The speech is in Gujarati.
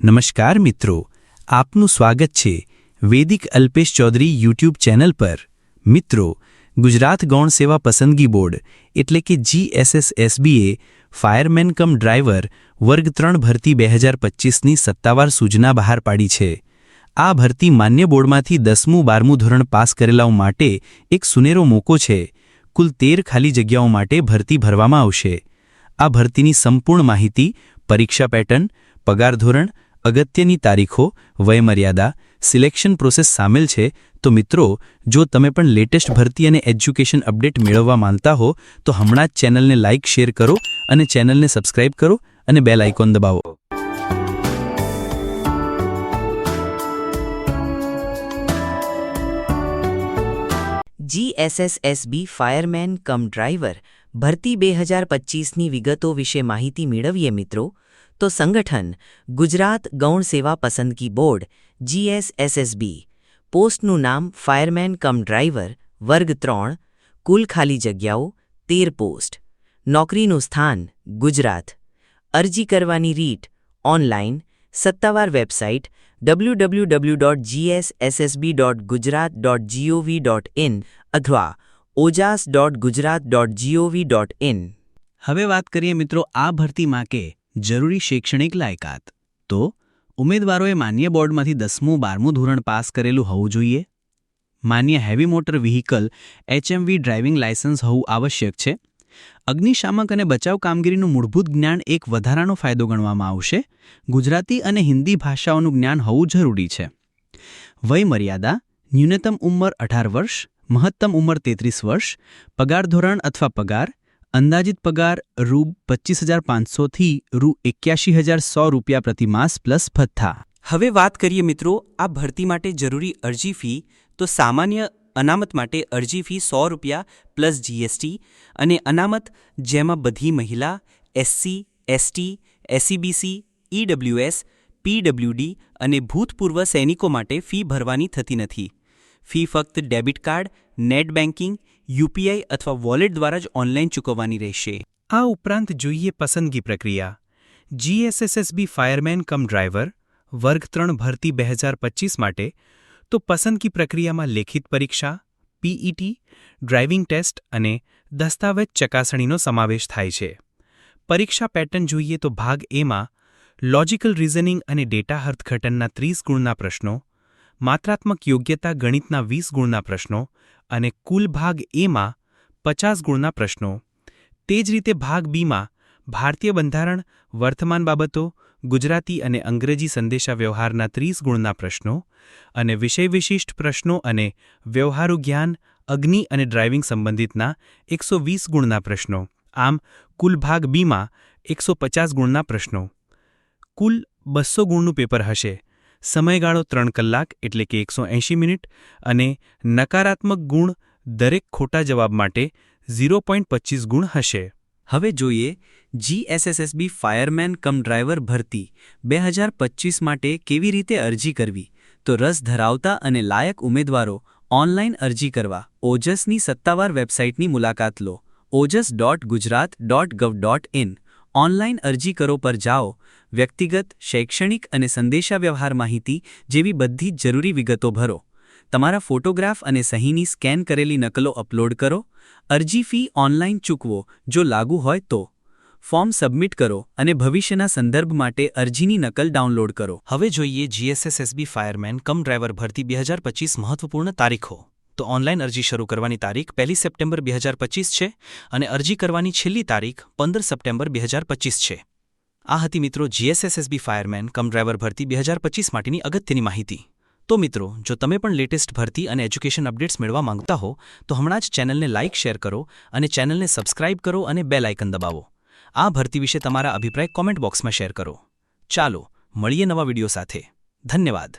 નમસ્કાર મિત્રો, આપનું સ્વાગત છે વૈદિક અલ્પેશ ચૌધરી યુટ્યુબ ચેનલ પર। મિત્રો, ગુજરાત ગૌણ સેવા પસંદગી બોર્ડ એટલે કે GSSSBએ ફાયરમેન કમ ડ્રાઈવર વર્ગ 3 ભરતી 2025ની સત્તાવાર સૂચના બહાર પાડી છે। આ ભરતી માન્ય બોર્ડમાંથી 10મું 12મું ધોરણ પાસ કરેલાઓ માટે એક સુનેરો મોકો છે। કુલ 13 ખાલી જગ્યાઓ માટે ભરતી ભરવામાં આવશે। આ ભરતીની સંપૂર્ણ માહિતી, પરીક્ષા પેટર્ન, પગાર ધોરણ, અગત્યની તારીખો, વયમર્યાદા, સિલેક્શન પ્રોસેસ સામેલ છે। તો મિત્રો, જો તમે પણ લેટેસ્ટ ભરતી અને એજ્યુકેશન અપડેટ મેળવવા માંગતા હો તો હમણાં જ ચેનલને લાઇક શેર કરો અને ચેનલને સબસ્ક્રાઇબ કરો અને બેલ આઇકોન દબાવો। GSSSB ફાયરમેન કમ ડ્રાઈવર ભરતી 2025ની વિગતો વિશે માહિતી મેળવીએ મિત્રો, તો સંગઠન ગુજરાત ગૌણ સેવા પસંદગી બોર્ડ GSSSB, પોસ્ટનું નામ ફાયરમેન કમ ડ્રાઈવર વર્ગ 3, કુલ ખાલી જગ્યાઓ 13 પોસ્ટ, નોકરીનું સ્થાન ગુજરાત। અરજી કરવાની રીત ઓનલાઈન, સત્તાવાર વેબસાઇટ www.gssb.gujarat.gov.in અથવા ojas.gujarat.gov.in। હવે વાત કરીએ મિત્રો આ ભરતી માટે જરૂરી શૈક્ષણિક લાયકાત। તો ઉમેદવારોએ માન્ય બોર્ડમાંથી 10મું 12મું ધોરણ પાસ કરેલું હોવું જોઈએ। માન્ય heavy motor vehicle HMV driving licence હોવું આવશ્યક છે। અગ્નિશામક અને બચાવ કામગીરીનું મૂળભૂત જ્ઞાન એક વધારાનો ફાયદો ગણવામાં આવશે। ગુજરાતી અને હિન્દી ભાષાઓનું જ્ઞાન હોવું જરૂરી છે। વયમર્યાદા ન્યૂનતમ ઉંમર 18 વર્ષ, મહત્તમ ઉંમર 33 વર્ષ। પગાર ધોરણ અથવા પગાર અંદાજિત પગાર રૂ 25,500 થી રૂ 81,100 પ્રતિ માસ પ્લસ ભથ્થા। હવે વાત કરીએ મિત્રો આ ભરતી માટે જરૂરી અરજી ફી। તો સામાન્ય અનામત માટે અરજી ફી ₹100 પ્લસ GST અને અનામત જેમાં બધી મહિલા, SC, ST, SEBC, EWS, PWD અને ભૂતપૂર્વ સૈનિકો માટે ફી ભરવાની થતી નથી। ફી ફક્ત debit card, net banking, UPI અથવા વોલેટ દ્વારા જ ઓનલાઈન ચૂકવવાની રહેશે। આ ઉપરાંત જોઈએ પસંદગી પ્રક્રિયા। GSSSB ફાયરમેન કમ ડ્રાઈવર વર્ગ 3 ભરતી 2025 માટે તો પસંદગી પ્રક્રિયામાં લેખિત પરીક્ષા, PET, ડ્રાઇવિંગ ટેસ્ટ અને દસ્તાવેજ ચકાસણીનો સમાવેશ થાય છે। પરીક્ષા પેટર્ન જોઈએ તો ભાગ એમાં લોજિકલ રિઝનિંગ અને ડેટા અર્થઘટનના 30 ગુણના પ્રશ્નો, માત્રાત્મક યોગ્યતા ગણિતના 20 ગુણના પ્રશ્નો અને કુલ ભાગ એમાં 50 ગુણના પ્રશ્નો। તે જ રીતે ભાગ બીમાં ભારતીય બંધારણ, વર્તમાન બાબતો, ગુજરાતી અને અંગ્રેજી સંદેશાવ્યવહારના 30 ગુણના પ્રશ્નો અને વિષય વિશિષ્ટ પ્રશ્નો અને વ્યવહારુ જ્ઞાન, અગ્નિ અને ડ્રાઇવિંગ સંબંધિતના 120 ગુણના પ્રશ્નો। આમ કુલ ભાગ બીમાં 150 ગુણના પ્રશ્નો। કુલ 200 ગુણનું પેપર હશે। સમયગાળો 3 કલાક એટલે કે 180 મિનિટ અને નકારાત્મક ગુણ દરેક ખોટા જવાબ માટે 0.25 ગુણ હશે। હવે જોઈએ GSSSB ફાયરમેન કમ ડ્રાઈવર ભરતી 2025 માટે કેવી રીતે અરજી કરવી। તો રસ ધરાવતા અને લાયક ઉમેદવારો ઓનલાઈન અરજી કરવા ઓજસની સત્તાવાર વેબસાઇટની મુલાકાત લો। ojas.gujarat.gov.in ઓનલાઈન અરજી કરો પર જાઓ। વ્યક્તિગત, શૈક્ષણિક અને સંદેશાવ્યવહાર માહિતી જેવી બધી જ જરૂરી વિગતો ભરો। તમારા ફોટોગ્રાફ અને સહીની સ્કેન કરેલી નકલો અપલોડ કરો। અરજી ફી ઓનલાઈન ચૂકવો જો લાગુ હોય તો। ફોર્મ સબમિટ કરો અને ભવિષ્યના સંદર્ભ માટે અરજીની નકલ ડાઉનલોડ કરો। હવે જોઈએ GSSSB ફાયરમેન કમ ડ્રાઈવર ભરતી 2025 મહત્વપૂર્ણ તારીખો। તો ઓનલાઈન અરજી શરૂ કરવાની તારીખ 1 સપ્ટેમ્બર 2025 છે અને અરજી કરવાની છેલ્લી તારીખ 15 સપ્ટેમ્બર 2025 છે। આ હતી મિત્રો GSSSB ફાયરમેન કમ ડ્રાઈવર ભરતી 2025 માટેની અગત્યની માહિતી। તો મિત્રો, જો તમે પણ લેટેસ્ટ ભરતી અને એજ્યુકેશન અપડેટ્સ મેળવવા માંગતા હો તો હમણાં જ ચેનલને લાઇક શેર કરો અને ચેનલને સબસ્ક્રાઇબ કરો અને બેલ આઇકન દબાવો। આ ભરતી વિશે તમારા અભિપ્રાય કોમેન્ટ બોક્સમાં શેર કરો। ચાલો મળીએ નવા વિડીયો સાથે। ધન્યવાદ।